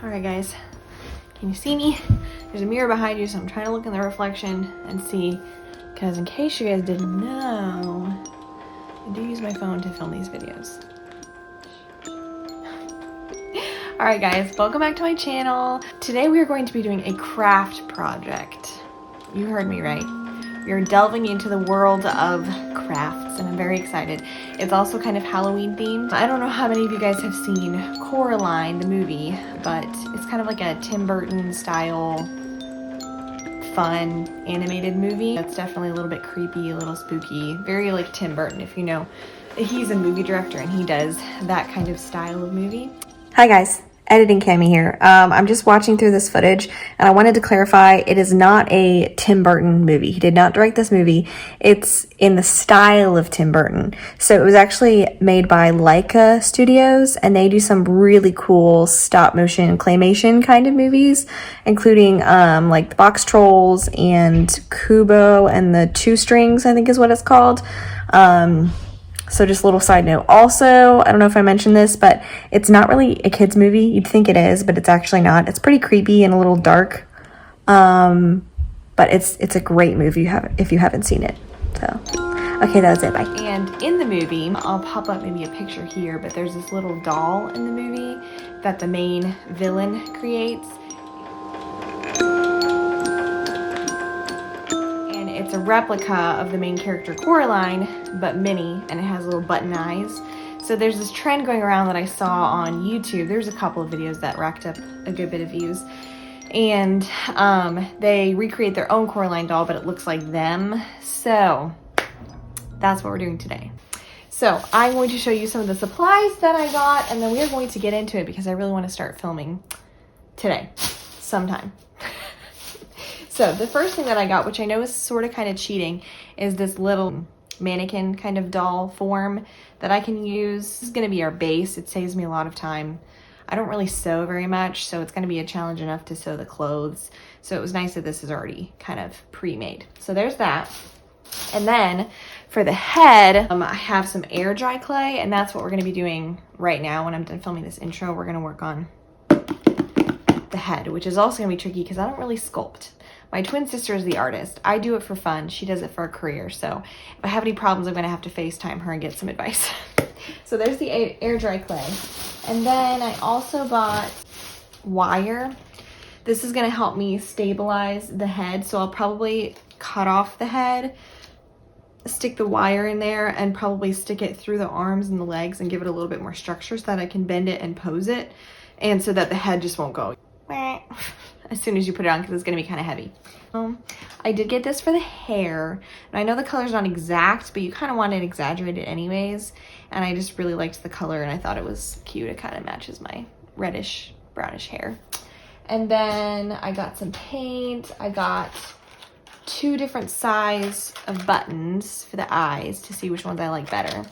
Alright guys, can you see me? There's a mirror behind you, so I'm trying to look in the reflection and see, because in case you guys didn't know, I do use my phone to film these videos. Alright guys, welcome back to my channel. Today we are going to be doing a craft project. You heard me right. We are delving into the world of crafts and I'm very excited. It's also kind of Halloween themed. I don't know how many of you guys have seen Coraline, the movie, but it's kind of like a Tim Burton style fun animated movie. That's definitely a little bit creepy, a little spooky, very like Tim Burton, if you know. He's a movie director and he does that kind of style of movie. Hi guys, editing Cami here. I'm just watching through this footage and I wanted to clarify it is not a Tim Burton movie. He did not direct this movie. It's in the style of Tim Burton. So it was actually made by Leica Studios and they do some really cool stop motion claymation kind of movies, including like the Box Trolls and Kubo and the Two Strings, I think is what it's called. So just a little side note. Also, I don't know if I mentioned this, but it's not really a kid's movie. You'd think it is, but it's actually not. It's pretty creepy and a little dark. But it's a great movie if you haven't seen it. So, okay, that was it. Bye. And in the movie, I'll pop up maybe a picture here, but there's this little doll in the movie that the main villain creates. It's a replica of the main character Coraline, but mini, and it has little button eyes. So there's this trend going around that I saw on YouTube. There's a couple of videos that racked up a good bit of views. And they recreate their own Coraline doll, but it looks like them. So that's what we're doing today. So I'm going to show you some of the supplies that I got, and then we are going to get into it because I really want to start filming today, sometime. So the first thing that I got, which I know is sort of kind of cheating, is this little mannequin kind of doll form that I can use. This is going to be our base. It saves me a lot of time. I don't really sew very much, so it's going to be a challenge enough to sew the clothes. So it was nice that this is already kind of pre-made. So there's that. And then for the head, I have some air dry clay, and that's what we're going to be doing right now. When I'm done filming this intro, we're going to work on the head, which is also going to be tricky because I don't really sculpt. My twin sister is the artist. I do it for fun. She does it for a career. So if I have any problems, I'm going to have to FaceTime her and get some advice. So there's the air dry clay. And then I also bought wire. This is going to help me stabilize the head. So I'll probably cut off the head, stick the wire in there, and probably stick it through the arms and the legs and give it a little bit more structure so that I can bend it and pose it. And so that the head just won't go as soon as you put it on, because it's going to be kind of heavy. I did get this for the hair, and I know the color's not exact, but you kind of want it exaggerated anyways, and I just really liked the color, and I thought it was cute. It kind of matches my reddish brownish hair. And then I got some paint. I got 2 different size of buttons for the eyes to see which ones I like better,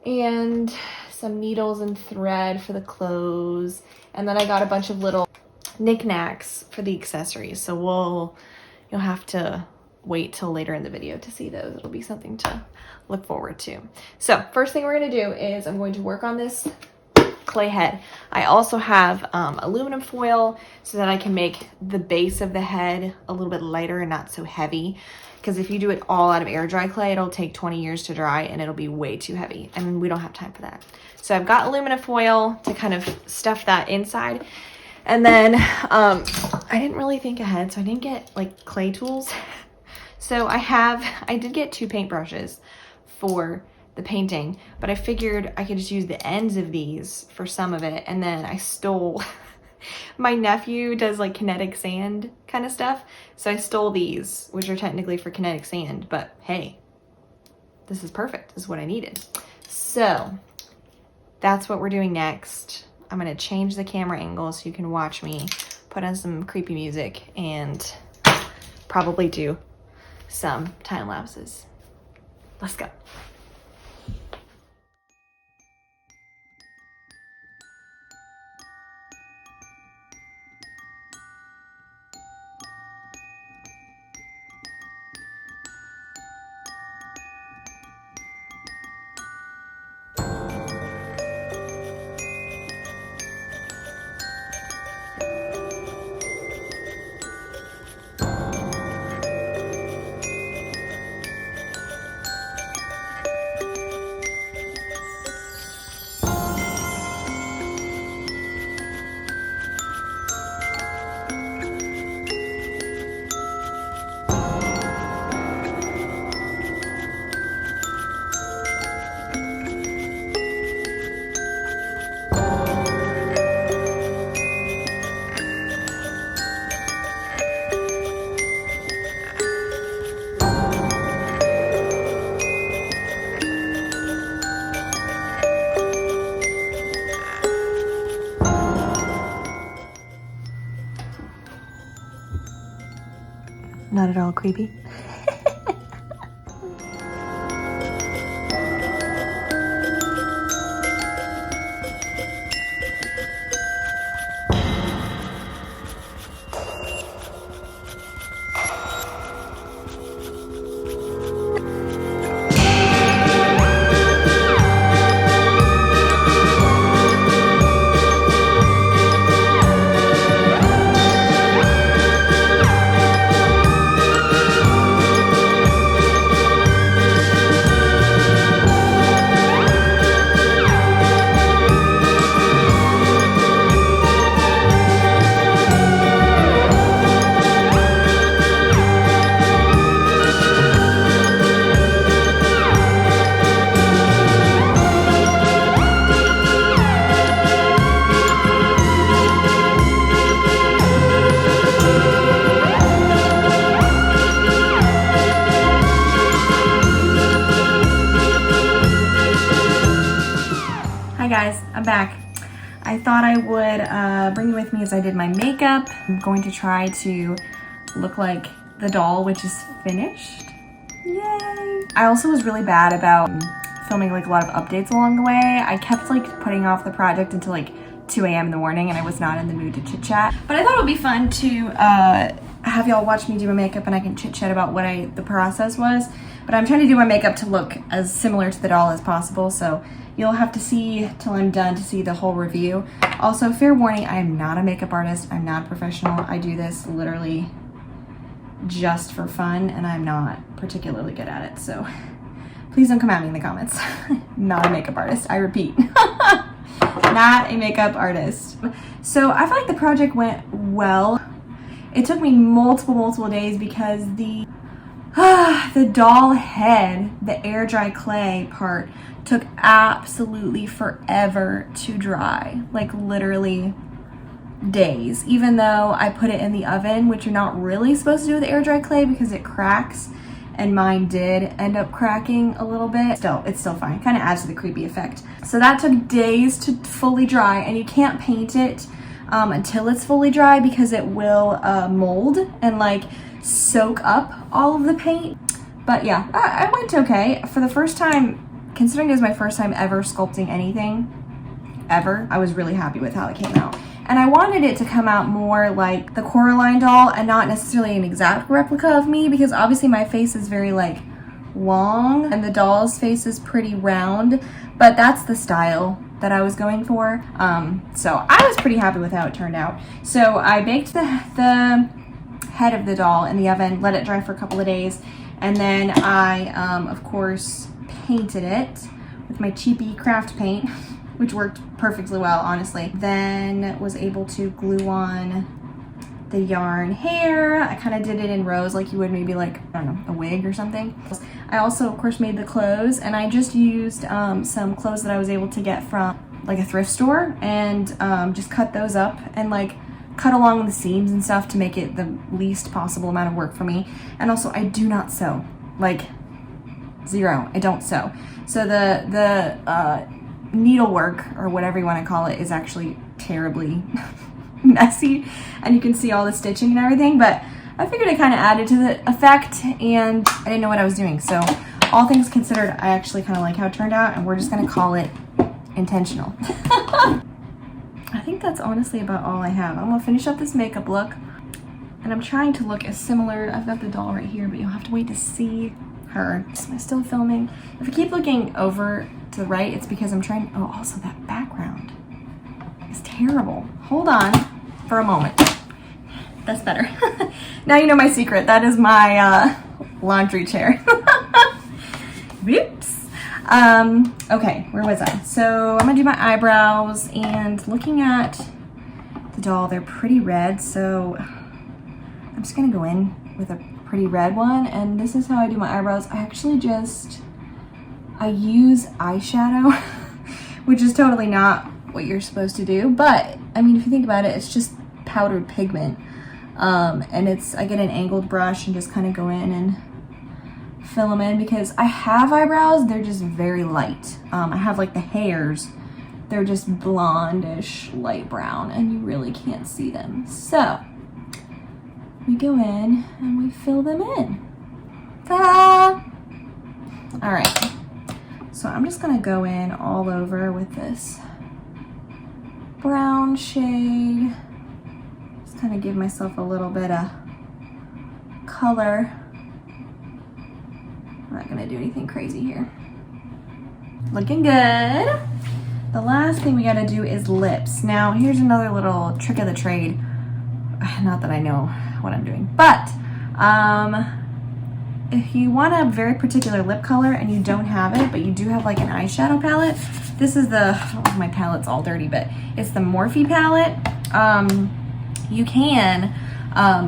and some needles and thread for the clothes. And then I got a bunch of little knickknacks for the accessories. So you'll have to wait till later in the video to see those. It'll be something to look forward to. So first thing we're gonna do is I'm going to work on this clay head. I also have aluminum foil so that I can make the base of the head a little bit lighter and not so heavy. Because if you do it all out of air dry clay, it'll take 20 years to dry and it'll be way too heavy. And we don't have time for that. So I've got aluminum foil to kind of stuff that inside. And then I didn't really think ahead, so I didn't get like clay tools. So I did get 2 paintbrushes for the painting, but I figured I could just use the ends of these for some of it. And then I stole, my nephew does like kinetic sand kind of stuff. So I stole these, which are technically for kinetic sand, but hey, this is perfect. This is what I needed. So that's what we're doing next. I'm gonna change the camera angle so you can watch me, put on some creepy music, and probably do some time lapses. Let's go. Not at all creepy. Guys, I'm back. I thought I would bring you with me as I did my makeup. I'm going to try to look like the doll, which is finished. Yay! I also was really bad about filming like a lot of updates along the way. I kept like putting off the project until like 2 a.m. in the morning and I was not in the mood to chit chat. But I thought it would be fun to have y'all watch me do my makeup and I can chit chat about what the process was. But I'm trying to do my makeup to look as similar to the doll as possible, so you'll have to see till I'm done to see the whole review. Also, fair warning, I am not a makeup artist. I'm not a professional. I do this literally just for fun, and I'm not particularly good at it, so please don't come at me in the comments. Not a makeup artist, I repeat. Not a makeup artist. So I feel like the project went well. It took me multiple days because the doll head, the air dry clay part, took absolutely forever to dry, like literally days, even though I put it in the oven, which you're not really supposed to do with air dry clay because it cracks, and mine did end up cracking a little bit. Still, it's still fine. Kind of adds to the creepy effect. So that took days to fully dry, and you can't paint it until it's fully dry because it will mold and like soak up all of the paint. But yeah, I went okay. For the first time, considering it was my first time ever sculpting anything, ever, I was really happy with how it came out. And I wanted it to come out more like the Coraline doll and not necessarily an exact replica of me, because obviously my face is very like long and the doll's face is pretty round, but that's the style that I was going for. So I was pretty happy with how it turned out. So I baked the head of the doll in the oven, let it dry for a couple of days, and then I, of course, painted it with my cheapy craft paint, which worked perfectly well, honestly. Then was able to glue on the yarn hair. I kind of did it in rows like you would maybe like, I don't know, a wig or something. I also, of course, made the clothes, and I just used some clothes that I was able to get from like a thrift store, and just cut those up and like cut along the seams and stuff to make it the least possible amount of work for me. And also, I do not sew, like zero. I don't sew. So the needlework, or whatever you want to call it, is actually terribly messy, and you can see all the stitching and everything, but I figured it kind of added to the effect, and I didn't know what I was doing. So all things considered, I actually kind of like how it turned out, and we're just going to call it intentional. I think that's honestly about all I have. I'm gonna finish up this makeup look, and I'm trying to look as similar. I've got the doll right here, but you'll have to wait to see her. Am I still filming? If I keep looking over to the right, it's because I'm trying. Oh, also that background is terrible. Hold on for a moment. That's better. Now you know my secret. That is my laundry chair. Whoops. Okay, where was I? So I'm gonna do my eyebrows, and looking at the doll, they're pretty red, so I'm just gonna go in with a pretty red one, and this is how I do my eyebrows. I use eyeshadow, which is totally not what you're supposed to do, but I mean, if you think about it, it's just powdered pigment, and I get an angled brush and just kind of go in and fill them in, because I have eyebrows, they're just very light. I have like the hairs, they're just blondish light brown, and you really can't see them. So we go in and we fill them in. Ta-da! All right, so I'm just gonna go in all over with this brown shade. Just kind of give myself a little bit of color. I'm not gonna do anything crazy here. Looking good. The last thing we gotta do is lips. Now, here's another little trick of the trade. Not that I know what I'm doing, but if you want a very particular lip color and you don't have it, but you do have like an eyeshadow palette, this is the, oh, my palette's all dirty, but it's the Morphe palette. You can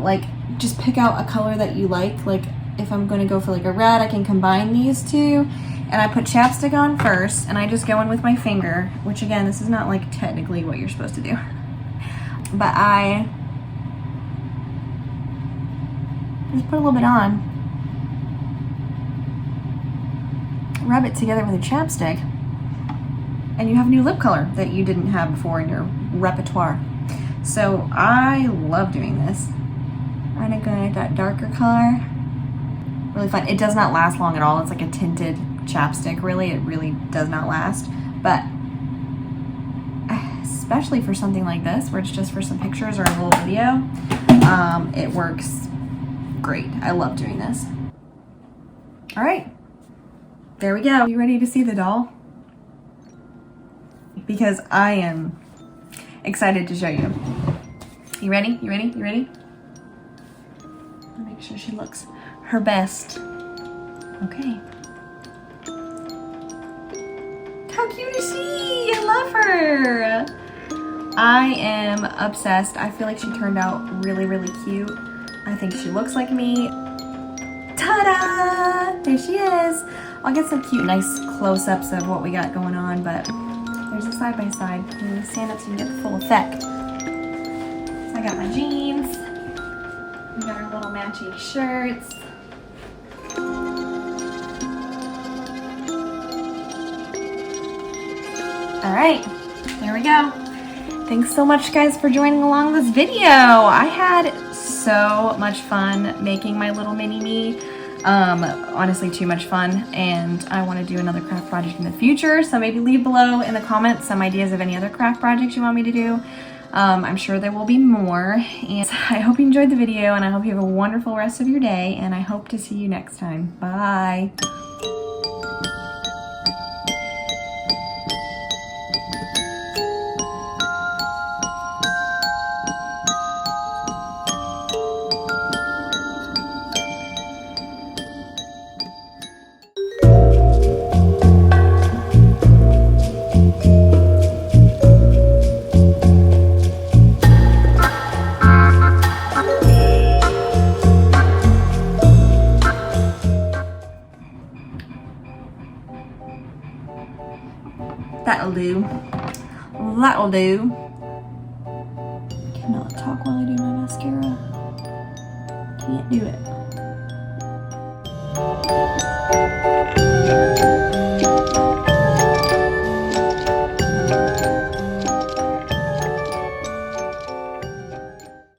like just pick out a color that you like if I'm gonna go for like a red, I can combine these two, and I put chapstick on first, and I just go in with my finger, which again, this is not like technically what you're supposed to do, but I just put a little bit on, rub it together with a chapstick, and you have a new lip color that you didn't have before in your repertoire. So I love doing this. I'm gonna go with that darker color. Really fun. It does not last long at all. It's like a tinted chapstick, really. It really does not last. But especially for something like this, where it's just for some pictures or a little video, it works great. I love doing this. All right, there we go. You ready to see the doll? Because I am excited to show you. You ready? You ready? You ready? I'll make sure she looks her best. Okay. How cute is she? I love her. I am obsessed. I feel like she turned out really, really cute. I think she looks like me. Ta-da! There she is. I'll get some cute, nice close-ups of what we got going on, but there's a side-by-side. I'm gonna stand up so you can get the full effect. So I got my jeans. We got our little matching shirts. All right, there we go. Thanks so much, guys, for joining along this video. I had so much fun making my little mini-me. Honestly, too much fun, and I want to do another craft project in the future, so maybe leave below in the comments some ideas of any other craft projects you want me to do. I'm sure there will be more, and I hope you enjoyed the video, and I hope you have a wonderful rest of your day, and I hope to see you next time. Bye! That'll do. That'll do. Cannot talk while I do my mascara. Can't do it.